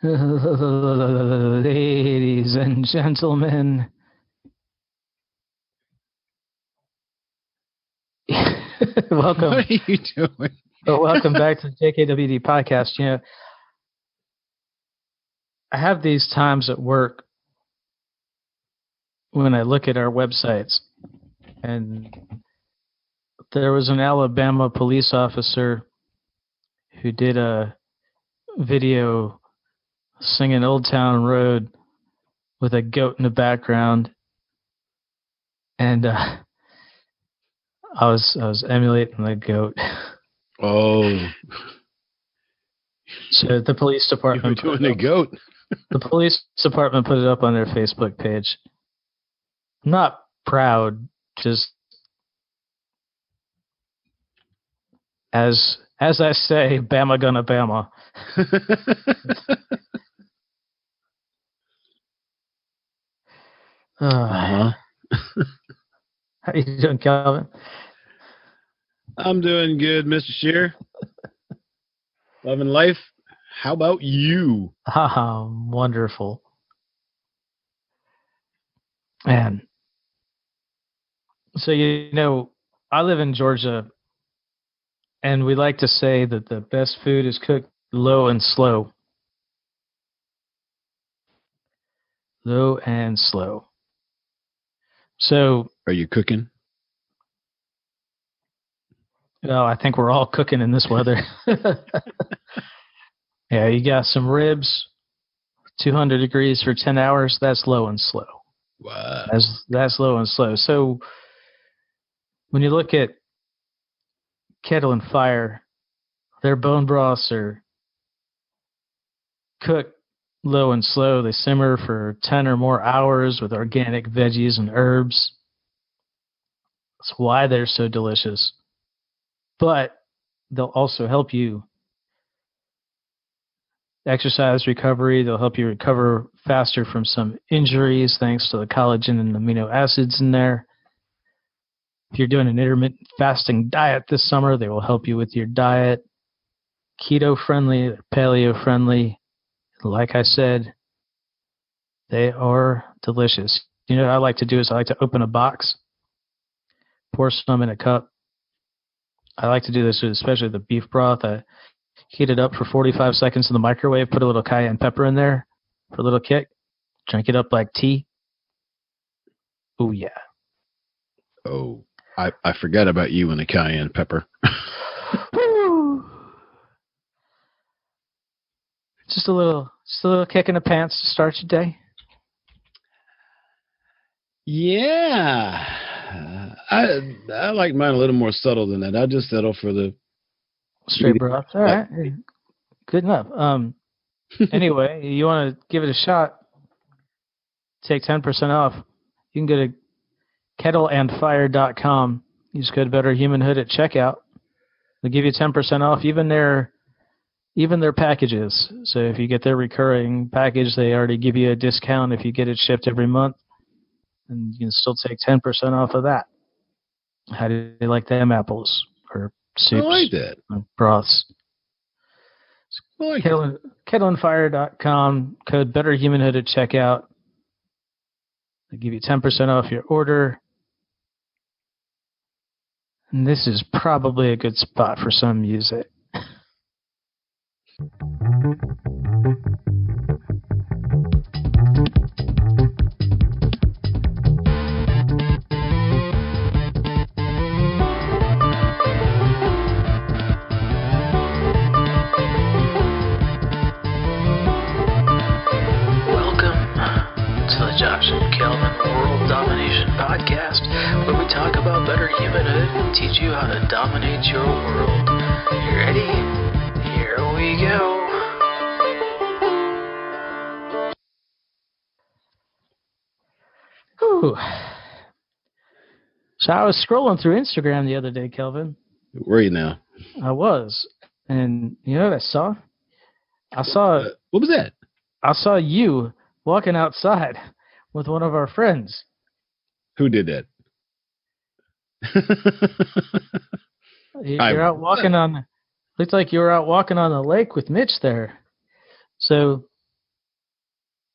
Ladies and gentlemen, welcome. What are you doing? Welcome back to the JKWD podcast. You know, I have these times at work when I look at our websites, and there was an Alabama police officer who did a video singing Old Town Road with a goat in the background, and I was emulating the goat. Oh, So the police you were department doing the goat. The police department put it up on their Facebook page. I'm not proud, just as I say, Bama gonna Bama. Uh-huh. How you doing, Calvin? I'm doing good, Mr. Shear. Loving life. How about you? Wonderful. Man. So, you know, I live in Georgia, and we like to say that the best food is cooked low and slow. Low and slow. So, Are you cooking? well, I think we're all cooking in this weather. Yeah, you got some ribs, 200 degrees for 10 hours. That's low and slow. Wow. That's low and slow. So when you look at Kettle and Fire, their bone broths are cooked low and slow. They simmer for 10 or more hours with organic veggies and herbs. That's why they're so delicious. But they'll also help you exercise recovery. They'll help you recover faster from some injuries thanks to the collagen and amino acids in there. If you're doing an intermittent fasting diet this summer, they will help you with your diet. Keto friendly, paleo friendly. Like I said, they are delicious. You know what I like to do is I like to open a box, pour some in a cup. I like to do this with especially the beef broth. I heat it up for 45 seconds in the microwave, put a little cayenne pepper in there for a little kick. Drink it up like tea. Oh, yeah. Oh, I forgot about you and the cayenne pepper. Just a little kick in the pants to start your day. Yeah. I like mine a little more subtle than that. I just settle for the Straight broth. All right. Good enough. Anyway, you want to give it a shot, take 10% off. You can go to kettleandfire.com. Use code BetterHumanhood at checkout. They'll give you 10% off even their packages. So if you get their recurring package, they already give you a discount if you get it shipped every month. And you can still take 10% off of that. How do you like them apples or soups? I like that. Or broths. I like Kettleandfire.com, code BetterHumanhood at checkout. They give you 10% off your order. And this is probably a good spot for some music. Josh and Kelvin World Domination Podcast, where we talk about better humanhood and teach you how to dominate your world. You ready? Here we go. Whew. So I was scrolling through Instagram the other day, Kelvin. Where are you now? I was. And you know what I saw? What was that? I saw you walking outside with one of our friends. Who did that? You're out walking on. Looked like you were out walking on the lake with Mitch there. So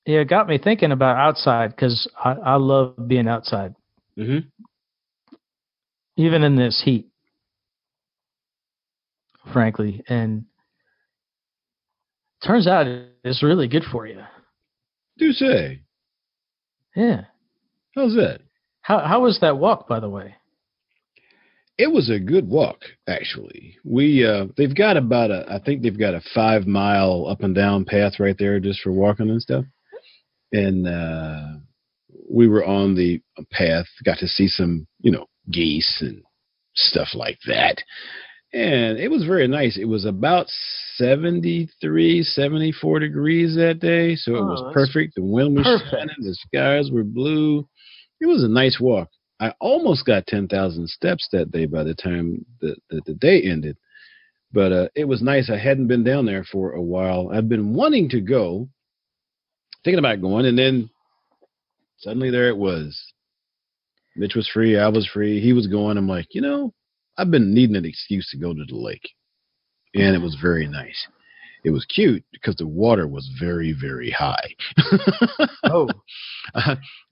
Yeah, it got me thinking about outside because I love being outside, Mm-hmm. even in this heat, frankly. And turns out it's really good for you. Do say. Yeah. How's that? How was that walk, by the way? It was a good walk, actually. They've got I think they've got a 5 mile up and down path right there just for walking and stuff. And we were on the path, got to see some, geese and stuff like that. And it was very nice. It was about 73, 74 degrees that day. So it was Oh, that's perfect. The wind was perfect. shining, the skies were blue. It was a nice walk. I almost got 10,000 steps that day by the time the day ended. But it was nice. I hadn't been down there for a while. I've been wanting to go, thinking about going, and then suddenly there it was. Mitch was free. I was free. He was going. I'm like, I've been needing an excuse to go to the lake. And it was very nice. It was cute because the water was very, very high. Oh,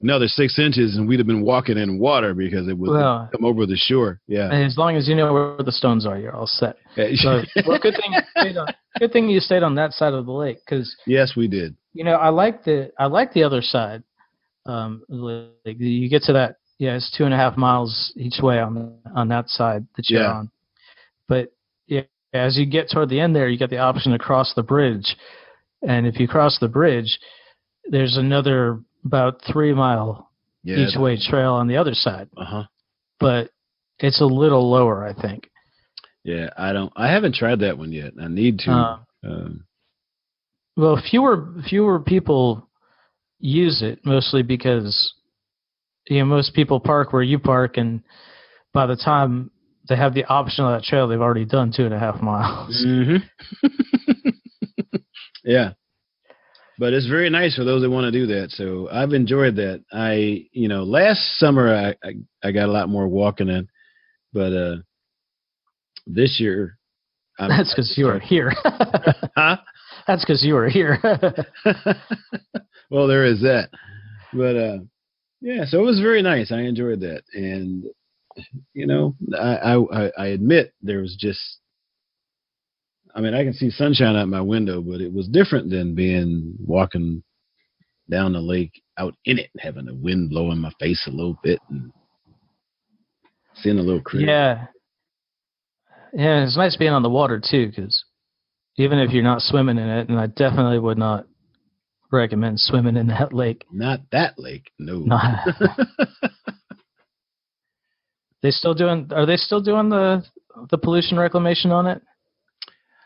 Another 6 inches, and we'd have been walking in water because it would well, come over the shore. Yeah. as long as you know where the stones are, you're all set. So, well, good thing you stayed on that side of the lake because Yes, we did. I like the other side. Like you get to that. Yeah, it's 2.5 miles each way on that side that you're Yeah. on. But yeah, as you get toward the end there, you get the option to cross the bridge, and if you cross the bridge, there's another about 3 mile each way trail on the other side. Uh-huh. But it's a little lower, I think. Yeah, I haven't tried that one yet. I need to. Well, fewer people use it, mostly because most people park where you park, and by the time they have the option of that trail, they've already done 2.5 miles. Mm-hmm. Yeah. But it's very nice for those that want to do that. So I've enjoyed that. Last summer I got a lot more walking in, but this year That's because you were here. Huh? That's because you were here. Well, there is that. But yeah, so it was very nice. I enjoyed that, and I admit there was just. I mean, I can see sunshine out my window, but it was different than walking down the lake out in it, having the wind blow in my face a little bit and seeing a little critter. Yeah. Yeah, it's nice being on the water, too, because even if you're not swimming in it, and I definitely would not recommend swimming in that lake. Not that lake, no. Are they still doing the pollution reclamation on it?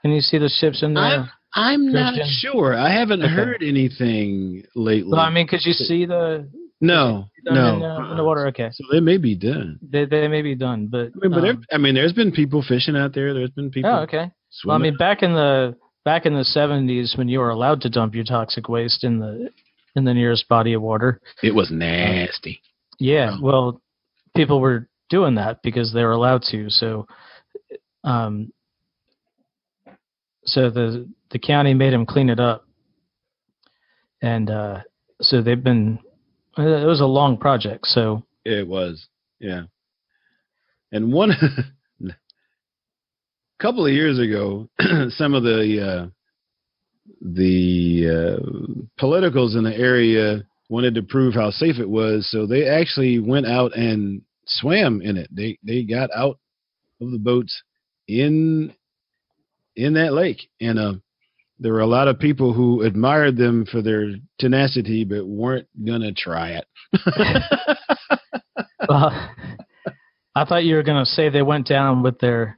Can you see the ships in there? I'm not sure. I haven't heard anything lately. Well, I mean, could you see the? No. In the water. Okay. So they may be done. They may be done, but there's been people fishing out there. There's been people. Oh, okay. Swimming. Well, I mean, back in the 70s, when you were allowed to dump your toxic waste in the nearest body of water, it was nasty. Yeah. Well, people were doing that because they were allowed to. So, so the county made them clean it up, and so they've been. It was a long project, so it was, yeah. And one couple of years ago, some of the politicals in the area wanted to prove how safe it was, so they actually went out and swam in it. They got out of the boats in that lake, and there were a lot of people who admired them for their tenacity, but weren't gonna try it. Well, I thought you were gonna say they went down with their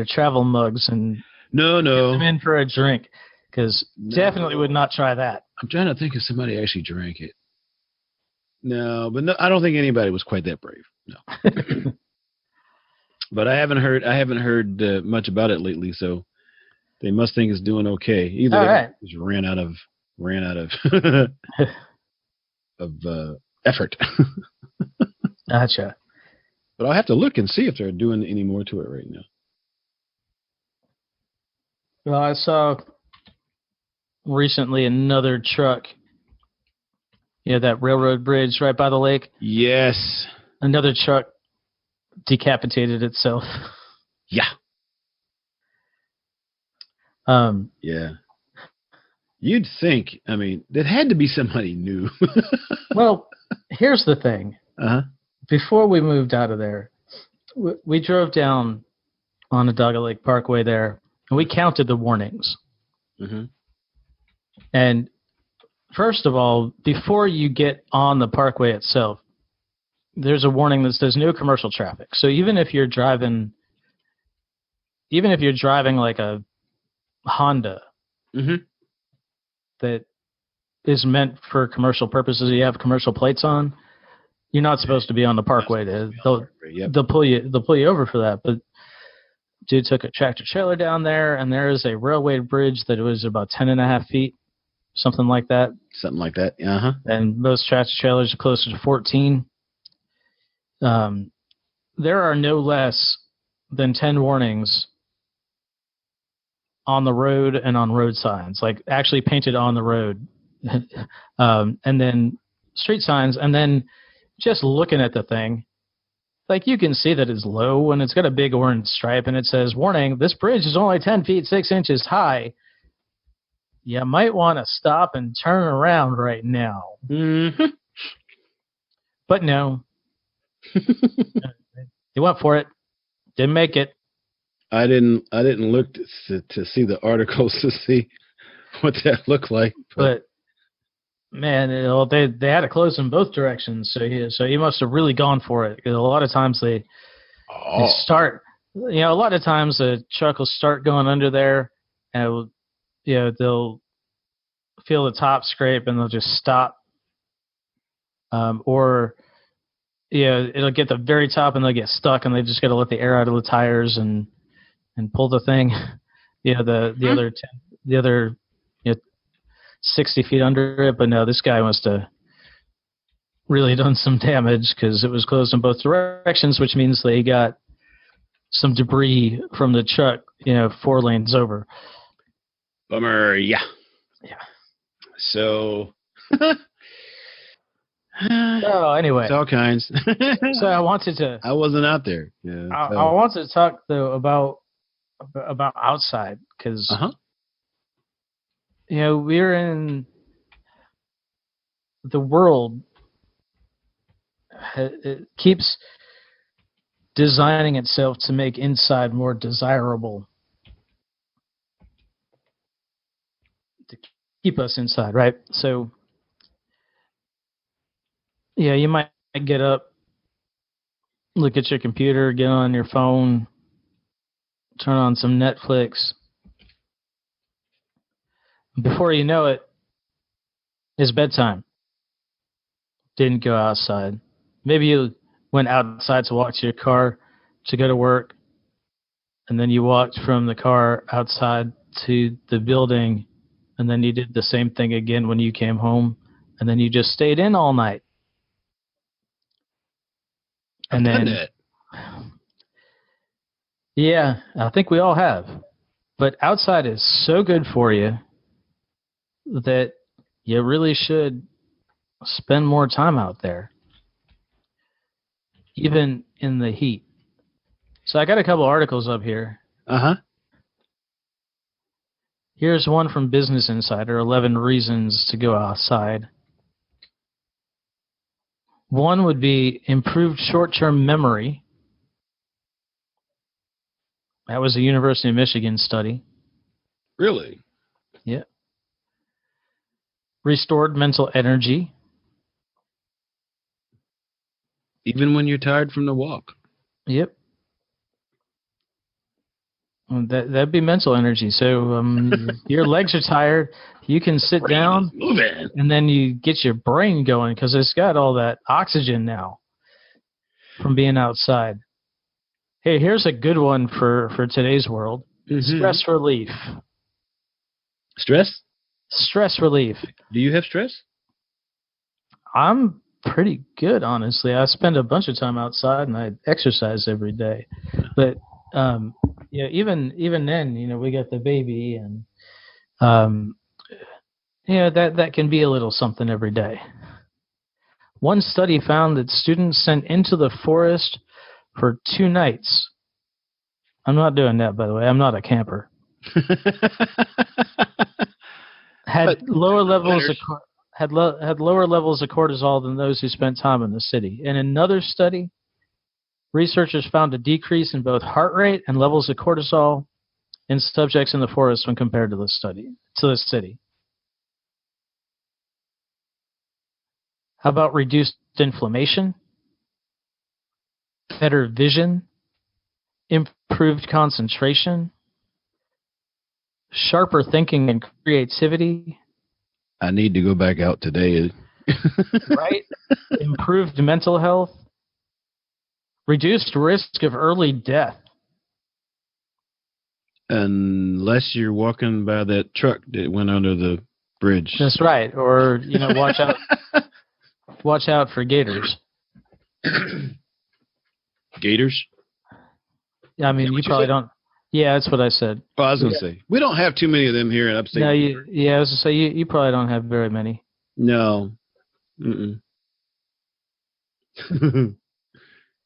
travel mugs and no, get them in for a drink, because definitely would not try that. I'm trying to think if somebody actually drank it. No, but no, I don't think anybody was quite that brave. No. But I haven't heard much about it lately, so they must think it's doing okay. Either they just ran out of effort. Gotcha. But I'll have to look and see if they're doing any more to it right now. Well, I saw recently another truck that railroad bridge right by the lake. Yes. Another truck decapitated itself. Yeah. Yeah. You'd think, I mean, there had to be somebody new. Well, here's the thing. Uh-huh. Before we moved out of there, we drove down on the Dogga Lake Parkway there, and we counted the warnings. Mm-hmm. And first of all, before you get on the parkway itself, there's a warning that says no commercial traffic. So even if you're driving like a Honda that is meant for commercial purposes, you have commercial plates on, you're not supposed to be on the parkway. They'll pull you over for that. But dude took a tractor trailer down there, and there is a railway bridge that was about 10.5 feet, something like that. Something like that. Uh-huh. And most tractor trailers are closer to 14. There are no less than 10 warnings on the road and on road signs, like actually painted on the road, and then street signs, and then just looking at the thing, like you can see that it's low and it's got a big orange stripe and it says, warning, this bridge is only 10 feet 6 inches high. You might want to stop and turn around right now. Mm-hmm. But no. He went for it. Didn't make it. I didn't look to see the articles to see what that looked like. But man, they had to close in both directions, so he must have really gone for it. A lot of times they start, a lot of times the truck will start going under there, and they'll feel the top scrape and they'll just stop, or it'll get the very top and they'll get stuck and they just got to let the air out of the tires and pull the thing, the other 60 feet under it. But no, this guy must have really done some damage because it was closed in both directions, which means they got some debris from the truck, 4 lanes over. Bummer. Yeah. So. Oh, anyway. It's all kinds. So I wanted to. I wasn't out there. Yeah. I wanted to talk though about outside because. We're in the world. It keeps designing itself to make inside more desirable, to keep us inside, right? So, you might get up, look at your computer, get on your phone, turn on some Netflix. Before you know it, it's bedtime. Didn't go outside. Maybe you went outside to walk to your car to go to work, and then you walked from the car outside to the building, and then you did the same thing again when you came home, and then you just stayed in all night. And I've then, done that. Yeah, I think we all have. But outside is so good for you that you really should spend more time out there, even in the heat. So I got a couple articles up here. Here's one from Business Insider, 11 reasons to go outside. One would be improved short-term memory. That was a University of Michigan study. Really? Yeah. Restored mental energy. Even when you're tired from the walk. Yep. That'd be mental energy. So your legs are tired. You can sit down, and then you get your brain going because it's got all that oxygen now from being outside. Hey, here's a good one for today's world. Mm-hmm. Stress relief. Stress? Stress relief. Do you have stress? I'm pretty good, honestly. I spend a bunch of time outside and I exercise every day. But even then, we got the baby and that can be a little something every day. One study found that students sent into the forest for 2 nights. I'm not doing that, by the way. I'm not a camper. Had lower levels of cortisol than those who spent time in the city. In another study, researchers found a decrease in both heart rate and levels of cortisol in subjects in the forest when compared to the city. How about reduced inflammation, better vision, improved concentration, sharper thinking and creativity? I need to go back out today. Right? Improved mental health, reduced risk of early death. Unless you're walking by that truck that went under the bridge. That's right. Or, watch out for gators. Gators? I mean, you probably don't. Yeah, that's what I said. Oh, I was going to say, we don't have too many of them here in upstate. No, I was going to say, you probably don't have very many. No. Mm-mm.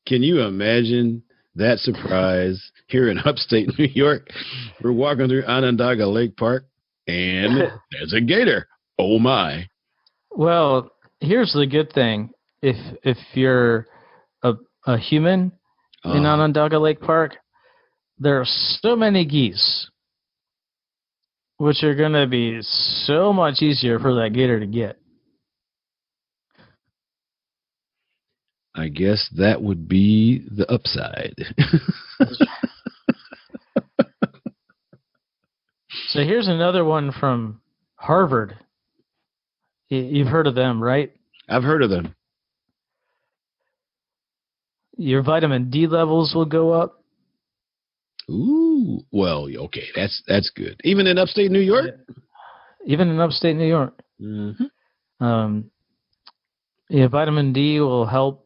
Can you imagine that surprise here in upstate New York? We're walking through Onondaga Lake Park, and there's a gator. Oh, my. Well, here's the good thing. If you're a human in Onondaga Lake Park, there are so many geese, which are going to be so much easier for that gator to get. I guess that would be the upside. So here's another one from Harvard. You've heard of them, right? I've heard of them. Your vitamin D levels will go up. Ooh, well, okay, that's good. Even in upstate New York? Even in upstate New York. Mm-hmm. Vitamin D will help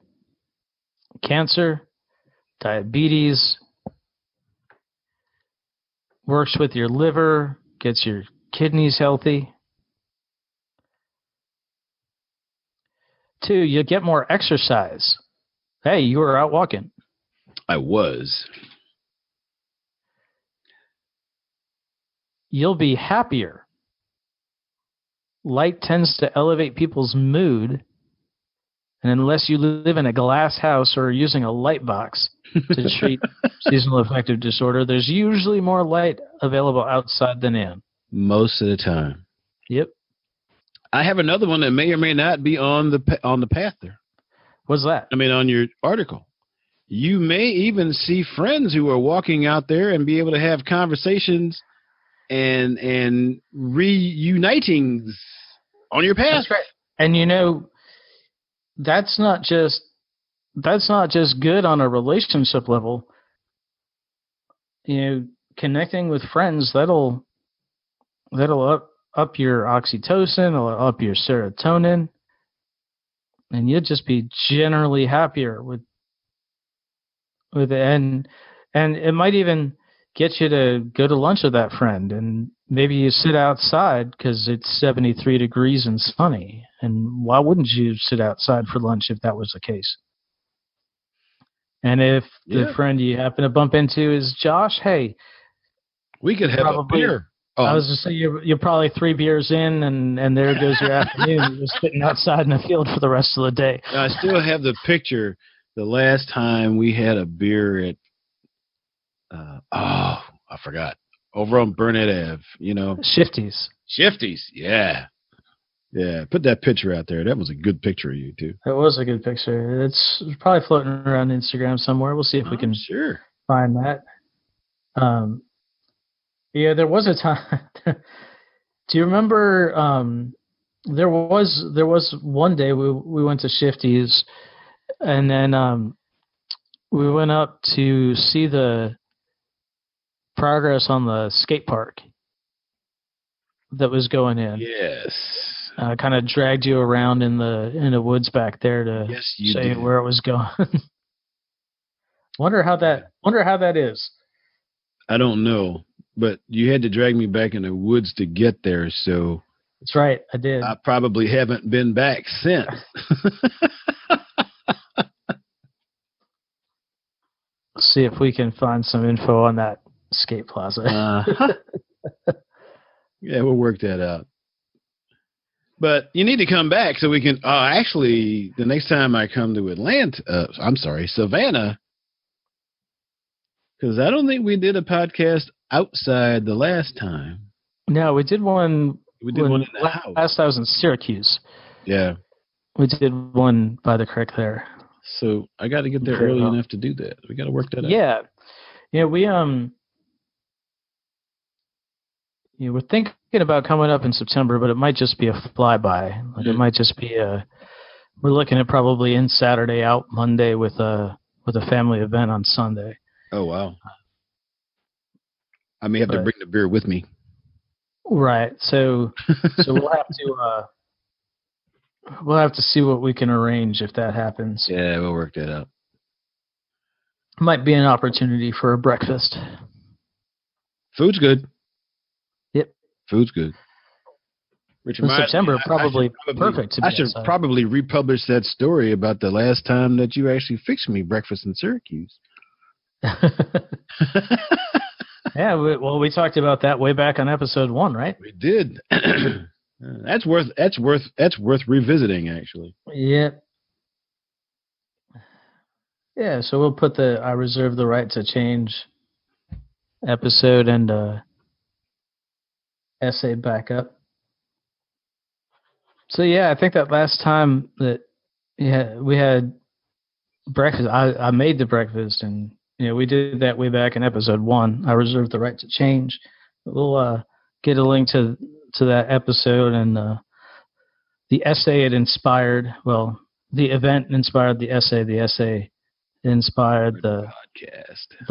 cancer, diabetes, works with your liver, gets your kidneys healthy. 2, you get more exercise. Hey, you were out walking. I was. You'll be happier. Light tends to elevate people's mood, and unless you live in a glass house or are using a light box to treat seasonal affective disorder, there's usually more light available outside than in. Most of the time. Yep. I have another one that may or may not be on the path there. What's that? I mean, on your article. You may even see friends who are walking out there and be able to have conversations and reuniting on your path. That's right. And that's not just good on a relationship level. Connecting with friends, that'll up your oxytocin, it'll up your serotonin, and you'll just be generally happier with it. And it might even get you to go to lunch with that friend, and maybe you sit outside because it's 73 degrees and sunny. And why wouldn't you sit outside for lunch if that was the case? And if the friend you happen to bump into is Josh, hey, we could have a beer. Oh, I was going to say you're probably 3 beers in, and there goes your afternoon. You're sitting outside in the field for the rest of the day. I still have the picture. The last time we had a beer at I forgot. Over on Burnett Ave, Shifty's. Yeah. Yeah, put that picture out there. That was a good picture of you, too. That was a good picture. It's probably floating around Instagram somewhere. We'll see if we can find that. There was a time. Do you remember there was one day we went to Shifty's, and then we went up to see the progress on the skate park that was going in. Yes. Kind of dragged you around in the woods back there to say where it was going. Wonder how that is. I don't know, but you had to drag me back in the woods to get there, so That's right. I did. I probably haven't been back since. See if we can find some info on that skate plaza. Yeah, we'll work that out. But you need to come back so we can. Actually, the next time I come to Savannah, because I don't think we did a podcast outside the last time. No, we did one. We did one in the house. Last I was in Syracuse. Yeah. We did one by the creek there. So I got to get there early enough to do that. We got to work that out. Yeah. Yeah, we're thinking about coming up in September, but it might just be a flyby. Like It might just be we're looking at probably in Saturday, out Monday with a family event on Sunday. Oh wow! I may have to bring the beer with me. Right. So we'll have to see what we can arrange if that happens. Yeah, we'll work that out. Might be an opportunity for a breakfast. Food's good. Yep. Food's good. Which in September, probably perfect. I should probably republish that story about the last time that you actually fixed me breakfast in Syracuse. Yeah, we talked about that way back on episode 1, right? We did. That's worth revisiting, actually. Yep. Yeah, so we'll put I reserve the right to change episode and essay back up. So yeah, I think that last time that we had breakfast, I made the breakfast, and we did that way back in episode 1. I reserve the right to change. We'll get a link to that episode, and the essay it inspired. Well, the event inspired the essay. The essay inspired the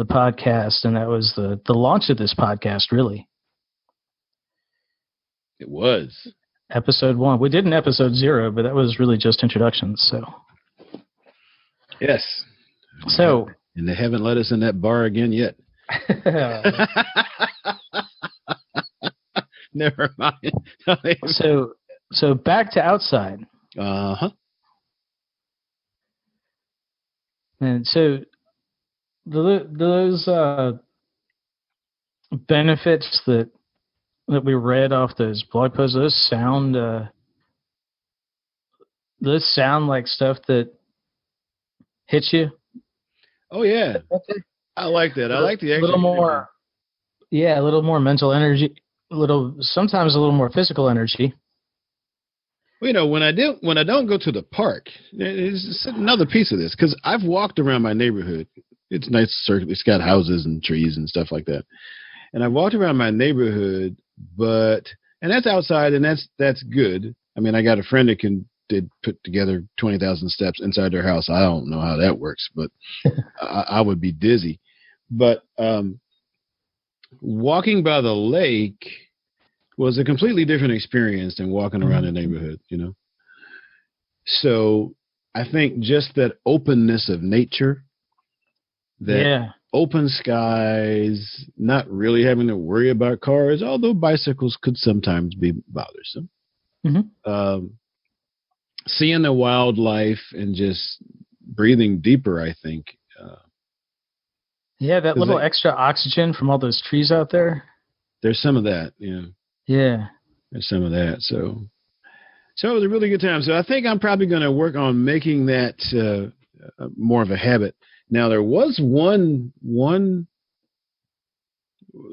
podcast, and that was the launch of this podcast. Really, it was episode 1. We did an episode 0, but that was really just introductions. So yes. So. And they haven't let us in that bar again yet. Never mind. So back to outside. Uh-huh. And so those benefits that we read off those blog posts, those sound like stuff that hits you. Oh yeah, I like that. I like the a little more mental energy, sometimes a little more physical energy. Well, when I don't go to the park, it's another piece of this, because I've walked around my neighborhood. It's nice circle. It's got houses and trees and stuff like that. And I've walked around my neighborhood, and that's outside, and that's good. I mean, I got a friend that did put together 20,000 steps inside their house. I don't know how that works, but I would be dizzy. But walking by the lake was a completely different experience than walking around the neighborhood, So I think just that openness of nature, open skies, not really having to worry about cars, although bicycles could sometimes be bothersome. Mm-hmm. Seeing the wildlife and just breathing deeper, I think. That little extra oxygen from all those trees out there. There's some of that, yeah. Yeah. There's some of that. So it was a really good time. So I think I'm probably going to work on making that more of a habit. Now, there was one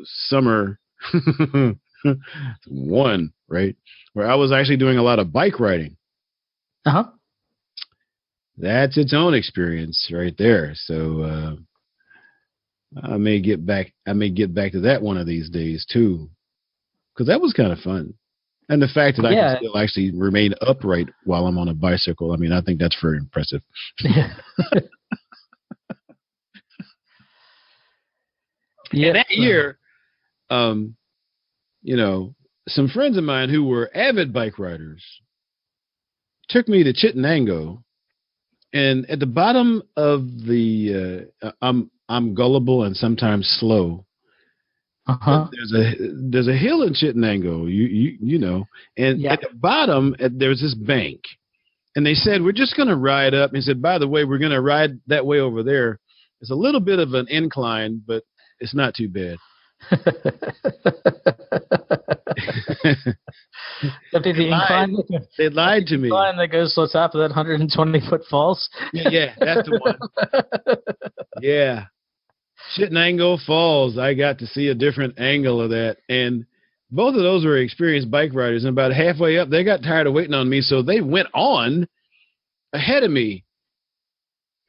summer, right, where I was actually doing a lot of bike riding. Uh-huh. That's its own experience right there. So I may get back to that one of these days too, because that was kind of fun. And the fact that I can still actually remain upright while I'm on a bicycle, I mean, I think that's very impressive. Yeah. That year, some friends of mine who were avid bike riders took me to Chittenango, and at the bottom of the I'm gullible and sometimes slow. Uh-huh. There's a hill in Chittenango, you know, and Yeah. at the bottom there's this bank, and they said we're just going to ride up. And he said, by the way, we're going to ride that way over there. It's a little bit of an incline, but it's not too bad. They lied to me. The incline that goes to the top of that 120-foot falls. Yeah, that's the one. Yeah. Chittenango Falls. I got to see a different angle of that. And both of those were experienced bike riders. And about halfway up, they got tired of waiting on me. So they went on ahead of me.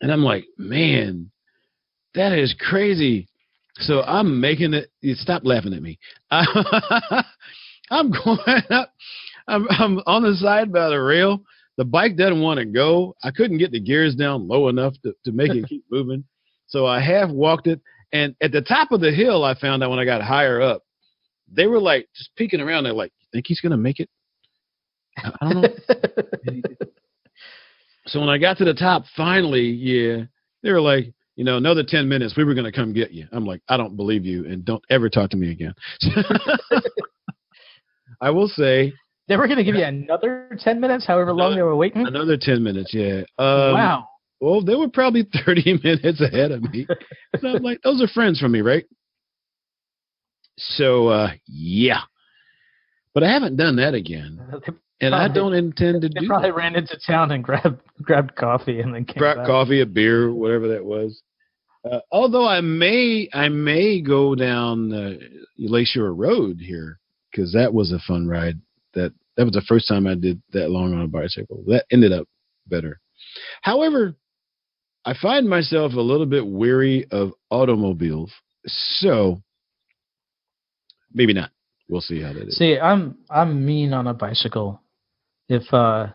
And I'm like, man, that is crazy. So I'm making it. Stop laughing at me. I'm going up. I'm on the side by the rail. The bike doesn't want to go. I couldn't get the gears down low enough to make it keep moving. So I half walked it. And at the top of the hill, I found out when I got higher up, they were like just peeking around. They're like, you think he's going to make it? I don't know. So when I got to the top, finally, yeah, they were like, you know, another 10 minutes, we were going to come get you. I'm like, I don't believe you, and don't ever talk to me again. I will say. They were going to give you another 10 minutes, however long they were waiting? Another 10 minutes, yeah. Wow. Well, they were probably 30 minutes ahead of me. So I'm like, those are friends from me, right? So, yeah. But I haven't done that again. And I don't intend to do that. They probably ran into town and grabbed coffee and then came back. Coffee, a beer, whatever that was. Although I may go down Lakeshore Road here, because that was a fun ride. That was the first time I did that long on a bicycle. That ended up better. However, I find myself a little bit weary of automobiles, so maybe not. We'll see how that is. See, I'm mean on a bicycle. If I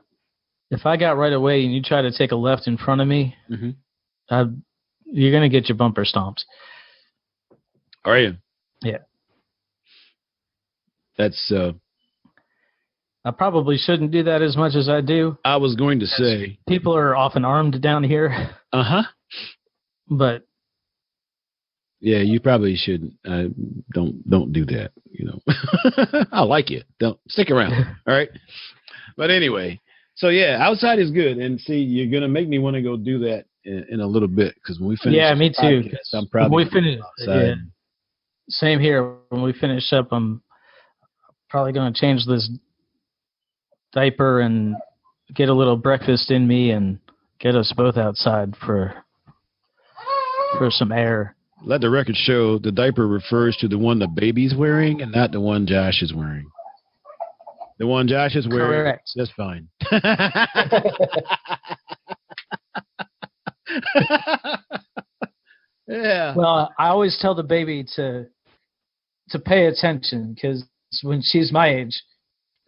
got right away and you try to take a left in front of me, you're gonna get your bumper stomped. Are you? Yeah. That's. I probably shouldn't do that as much as I do. I was going to say people are often armed down here. But yeah, you probably shouldn't. Don't do that. You know, I like it. Don't stick around. All right. But anyway, so yeah, outside is good. And see, you're gonna make me want to go do that in a little bit, because when we finish, yeah, me too. Podcast, I'm probably when we finish. Yeah, same here. When we finish up, I'm probably gonna change this diaper and get a little breakfast in me and get us both outside for some air. Let the record show the diaper refers to the one the baby's wearing and not the one Josh is wearing. The one Josh is wearing. Correct. That's fine. Yeah. Well, I always tell the baby to pay attention, because when she's my age,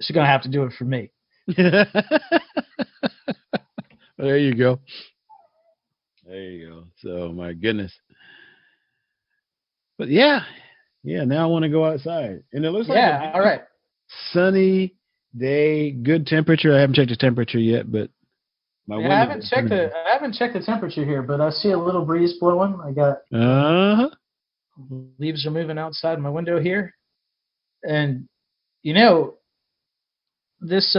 she's going to have to do it for me. There you go. There you go. So, my goodness. But yeah, now I want to go outside. And it looks like all right. Sunny day, good temperature. I haven't checked the temperature yet, but I haven't checked the temperature here, but I see a little breeze blowing. I got leaves are moving outside my window here. And you know, this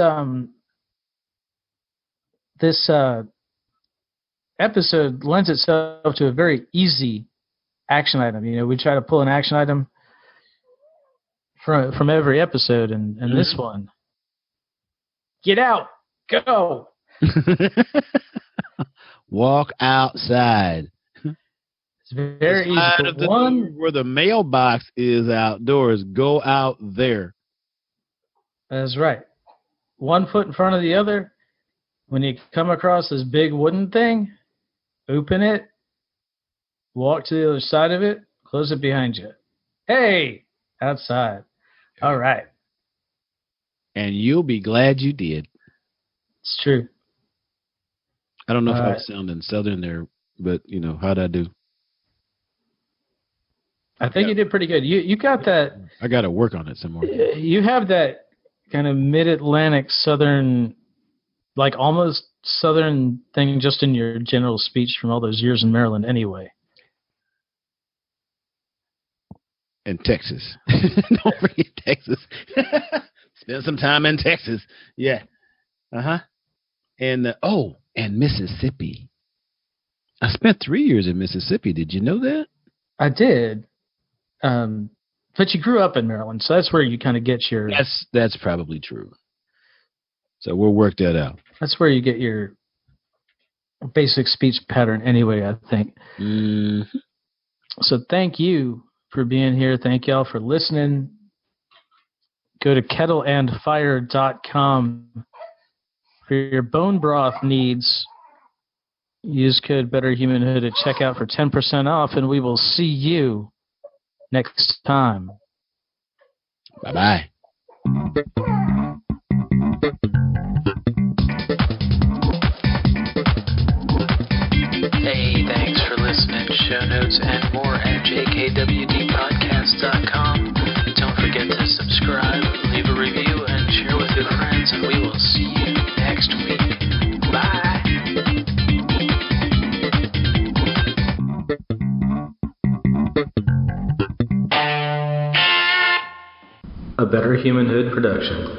episode lends itself to a very easy action item. You know, we try to pull an action item from every episode, and this one, get out, go. Walk outside. It's very easy. Of the door where the mailbox is outdoors, go out there. That's right. 1 foot in front of the other. When you come across this big wooden thing, open it, walk to the other side of it, close it behind you. Hey, outside. All right. And you'll be glad you did. It's true. I don't know if I was sounding southern there, but, you know, how'd I do? I think you did pretty good. You got that. I got to work on it some more. You have that kind of mid-Atlantic southern, like almost southern thing just in your general speech from all those years in Maryland anyway. And Texas. Don't forget Texas. Spend some time in Texas. Yeah. Uh-huh. And, and Mississippi. I spent 3 years in Mississippi. Did you know that? I did. But you grew up in Maryland, so that's where you kind of get your... That's probably true. So we'll work that out. That's where you get your basic speech pattern anyway, I think. Mm-hmm. So thank you for being here. Thank y'all for listening. Go to kettleandfire.com for your bone broth needs. Use code BetterHumanhood at checkout for 10% off, and we will see you next time. Bye-bye. Hey, thanks for listening. Show notes and more at jkwdpodcast.com. Don't forget to subscribe, leave a review, and share with your friends, and we will see you next week. Bye. A Better Humanhood production.